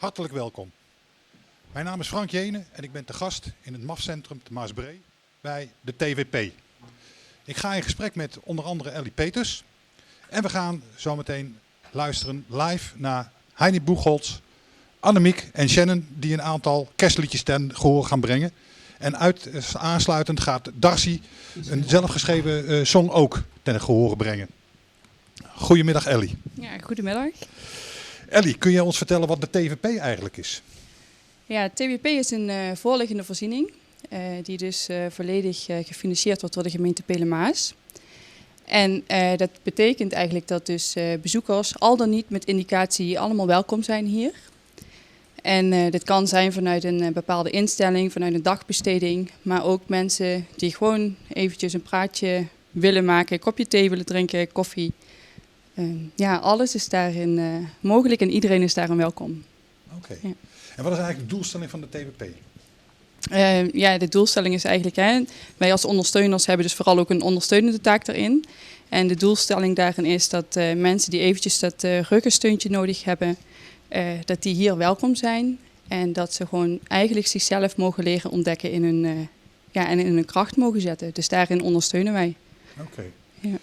Hartelijk welkom. Mijn naam is Frank Jene en ik ben te gast in het MAF-centrum te Maasbree bij de TWP. Ik ga in gesprek met onder andere Ellie Peters. En we gaan zometeen luisteren live naar Heini Boegholz, Annemiek en Shannon die een aantal kerstliedjes ten gehoor gaan brengen. En aansluitend gaat Darcy een zelfgeschreven song ook ten gehoor brengen. Goedemiddag Ellie. Ja, goedemiddag. Ellie, kun jij ons vertellen wat de TWP eigenlijk is? Ja, TWP is een voorliggende voorziening die dus volledig gefinancierd wordt door de gemeente Pelemaas. En dat betekent eigenlijk dat dus bezoekers al dan niet met indicatie allemaal welkom zijn hier. En dit kan zijn vanuit een bepaalde instelling, vanuit een dagbesteding, maar ook mensen die gewoon eventjes een praatje willen maken, een kopje thee willen drinken, koffie. Ja, alles is daarin mogelijk en iedereen is daarin welkom. Oké. Ja. En wat is eigenlijk de doelstelling van de TWP? Ja, de doelstelling is eigenlijk, wij als ondersteuners hebben dus vooral ook een ondersteunende taak daarin. En de doelstelling daarin is dat mensen die eventjes dat ruggensteuntje nodig hebben, dat die hier welkom zijn. En dat ze gewoon eigenlijk zichzelf mogen leren ontdekken in hun kracht mogen zetten. Dus daarin ondersteunen wij. Oké. Ja.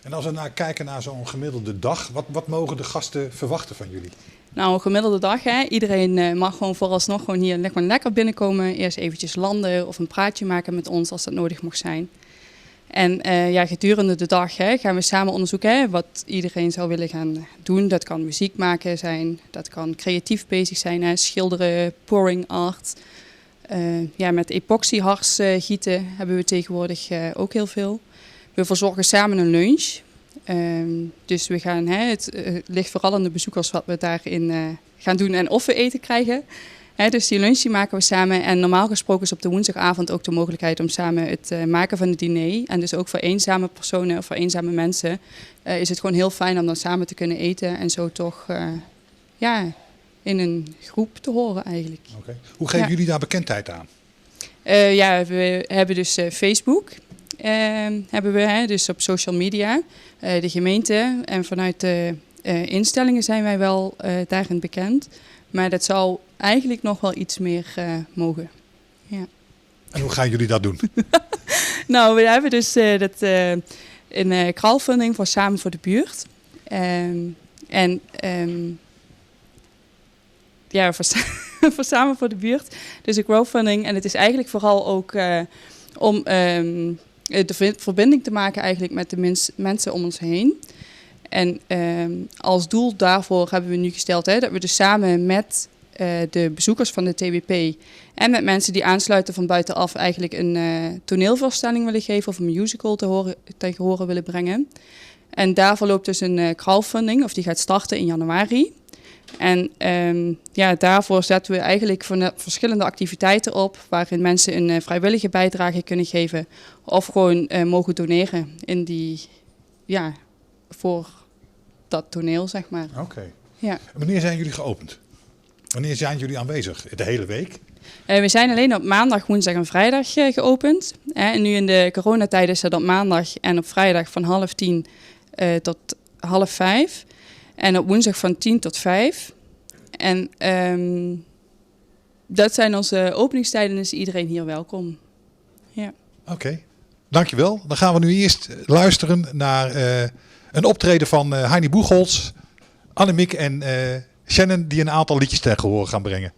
En als we kijken naar zo'n gemiddelde dag, wat mogen de gasten verwachten van jullie? Nou, een gemiddelde dag, iedereen mag gewoon vooralsnog gewoon hier lekker binnenkomen. Eerst eventjes landen of een praatje maken met ons als dat nodig mag zijn. En gedurende de dag gaan we samen onderzoeken wat iedereen zou willen gaan doen. Dat kan muziek maken zijn, dat kan creatief bezig zijn, schilderen, pouring art. Met epoxyhars gieten hebben we tegenwoordig ook heel veel. We verzorgen samen een lunch. Dus we gaan, het ligt vooral aan de bezoekers wat we daarin gaan doen en of we eten krijgen. Dus die lunch die maken we samen en normaal gesproken is op de woensdagavond ook de mogelijkheid om samen het maken van het diner. En dus ook voor eenzame personen of voor eenzame mensen is het gewoon heel fijn om dan samen te kunnen eten en zo toch in een groep te horen eigenlijk. Okay. Hoe geven jullie daar bekendheid aan? We hebben dus Facebook. Hebben we dus op social media, de gemeente en vanuit de instellingen zijn wij wel daarin bekend. Maar dat zou eigenlijk nog wel iets meer mogen. Ja. En hoe gaan jullie dat doen? Nou, we hebben dus een crowdfunding voor Samen voor de Buurt. Voor Samen voor de Buurt. Dus een crowdfunding. En het is eigenlijk vooral ook om de verbinding te maken eigenlijk met de mensen om ons heen. En als doel daarvoor hebben we nu gesteld dat we dus samen met de bezoekers van de TWP en met mensen die aansluiten van buitenaf eigenlijk een toneelvoorstelling willen geven of een musical ten gehore willen brengen. En daarvoor loopt dus een crowdfunding, of die gaat starten in januari. En daarvoor zetten we eigenlijk verschillende activiteiten op waarin mensen een vrijwillige bijdrage kunnen geven of gewoon mogen doneren in voor dat toneel, zeg maar. Oké. Ja. Wanneer zijn jullie geopend? Wanneer zijn jullie aanwezig? De hele week? We zijn alleen op maandag, woensdag en vrijdag geopend. En nu in de coronatijd is dat op maandag en op vrijdag van 4:30 tot 4:30. En op woensdag van 10 tot 5. En dat zijn onze openingstijden, dus iedereen hier welkom. Ja. Oké, dankjewel. Dan gaan we nu eerst luisteren naar een optreden van Heini Boegholz, Annemiek en Shannon die een aantal liedjes ter gehoor gaan brengen.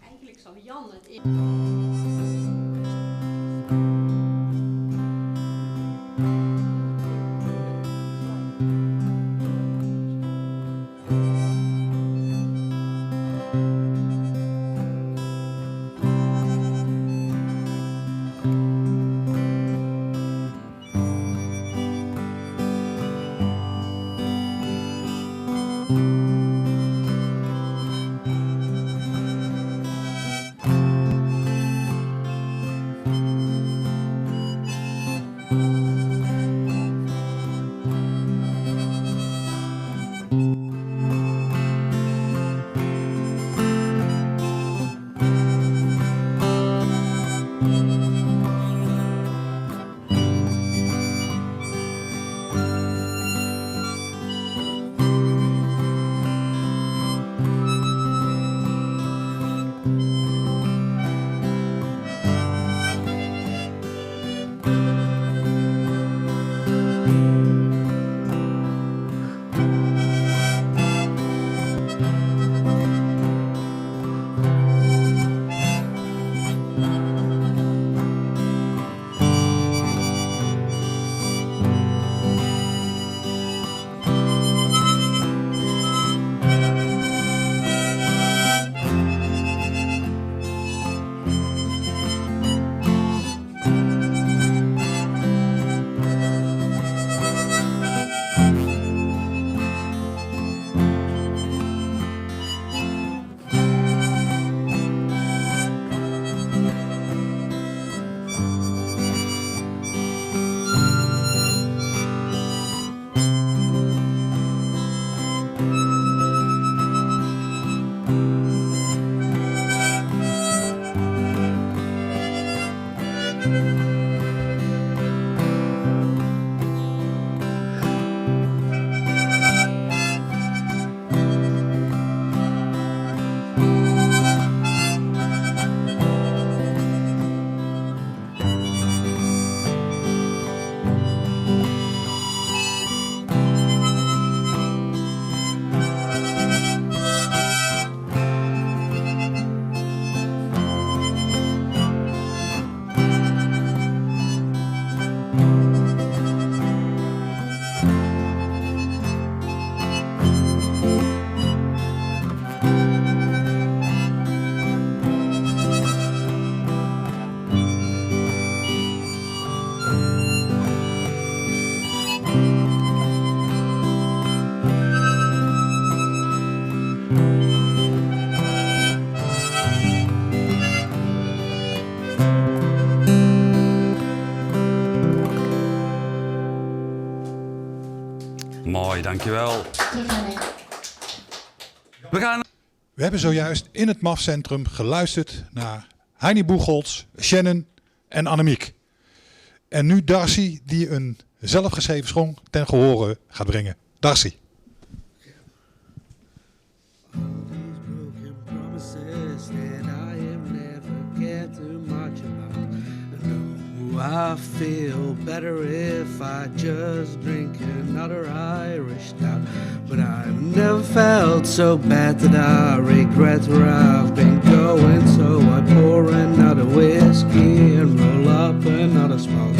Eigenlijk zal Jan het Mooi, dankjewel. We gaan... We hebben zojuist in het MAF-centrum geluisterd naar Heini Boegholz, Shannon en Annemiek. En nu Darcy die een zelfgeschreven song ten gehore gaat brengen. Darcy. I feel better if I just drink another Irish stout. But I've never felt so bad that I regret where I've been going. So I pour another whiskey and roll up another smoke.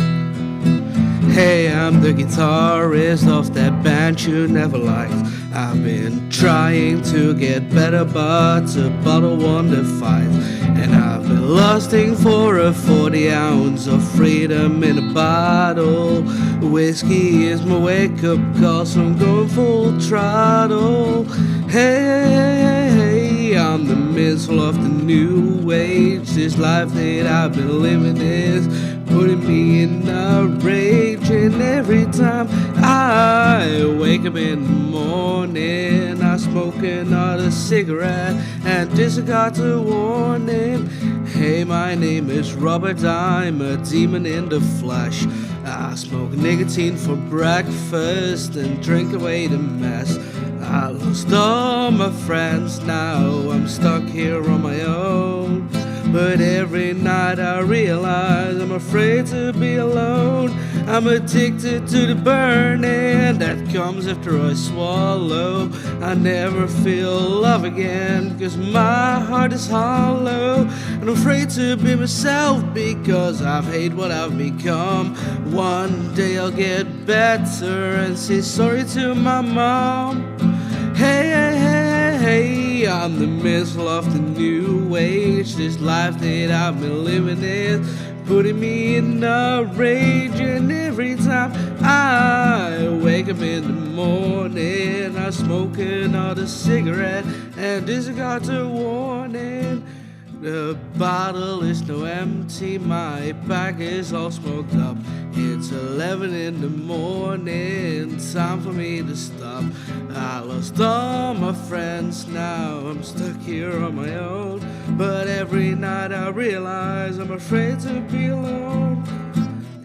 Hey, I'm the guitarist of that band you never liked. I've been trying to get better, but a bottle won the fight. And I've been lusting for a 40 ounce of freedom in a bottle. Whiskey is my wake-up call, so I'm going full throttle. Hey, I'm the missile of the new age. This life that I've been living is putting me in a rage. And every time I wake up in the morning, I smoke another cigarette, and this I got to warning. Hey, my name is Robert, I'm a demon in the flesh. I smoke nicotine for breakfast and drink away the mess. I lost all my friends, now I'm stuck here on my own. But every night I realize I'm afraid to be alone. I'm addicted to the burning that comes after I swallow. I never feel love again, cause my heart is hollow. I'm afraid to be myself because I've hate what I've become. One day I'll get better and say sorry to my mom. Hey, hey, hey, hey, I'm the missile of the new age. This life that I've been living is putting me in a rage. And every time I wake up in the morning, I smoke another cigarette, and this got a warning. The bottle is now empty, my pack is all smoked up. It's 11 in the morning, time for me to stop. I lost all my friends, now I'm stuck here on my own. But every night I realize I'm afraid to be alone.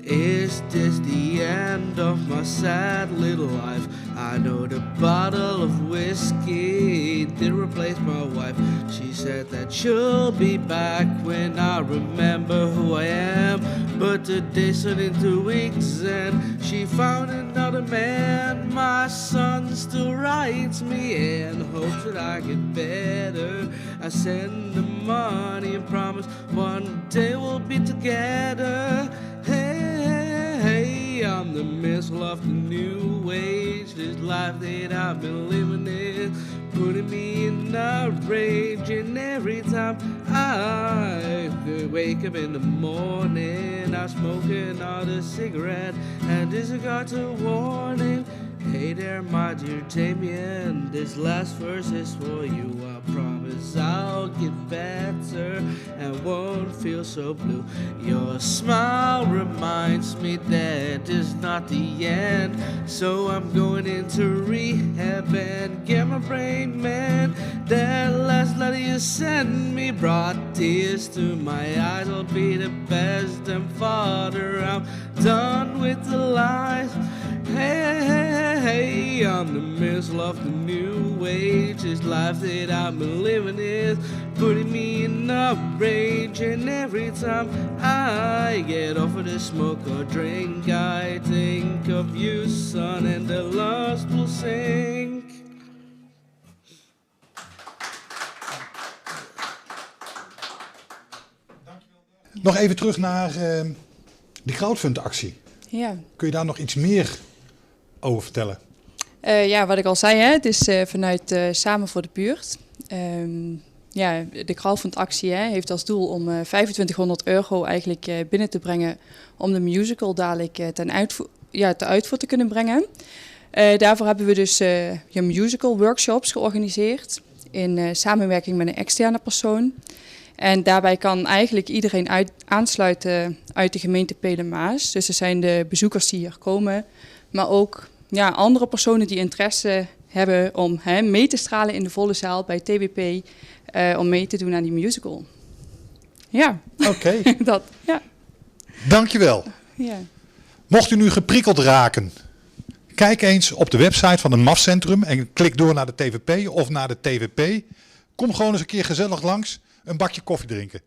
Is this the end of my sad little life? I know the bottle of whiskey did replace my wife. She said that she'll be back when I remember who I am. But the days turned into weeks and she found another man. My son still writes me and hopes that I get better. I send the money and promise one day we'll be together. Hey, I'm the missile of the new age. This life that I've been living is putting me in a rage. And every time I wake up in the morning, I smoke another cigarette, and this I got a warning. Hey there, my dear Damien, this last verse is for you. I promise I'll get better and won't feel so blue. Your smile reminds me that it's not the end. So I'm going into rehab and get my brain man. That last letter you sent me brought tears to my eyes. I'll be the best and father, I'm done with the lies. Hey, hey, hey, I'm the missile of the new age. This life that I've been living is putting me in a rage. And every time I get off of the smoke or drink, I think of you, son, and the lust will sink. Nog even terug naar die crowdfund-actie. Ja. Kun je daar nog iets meer over vertellen? Ja, wat ik al zei, hè, het is vanuit Samen voor de Buurt. Ja, de crowdfund-actie heeft als doel om €2500 eigenlijk binnen te brengen om de musical dadelijk te uitvoer te kunnen brengen. Daarvoor hebben we dus musical workshops georganiseerd in samenwerking met een externe persoon. En daarbij kan eigenlijk iedereen aansluiten uit de gemeente Pelen-Maas. Dus er zijn de bezoekers die hier komen, maar ook andere personen die interesse hebben om mee te stralen in de volle zaal bij TWP, om mee te doen aan die musical. Ja, Oké, dat. Ja. dankjewel. Ja. Mocht u nu geprikkeld raken, kijk eens op de website van het MAF-centrum en klik door naar de TVP of naar de TVP. Kom gewoon eens een keer gezellig langs, een bakje koffie drinken.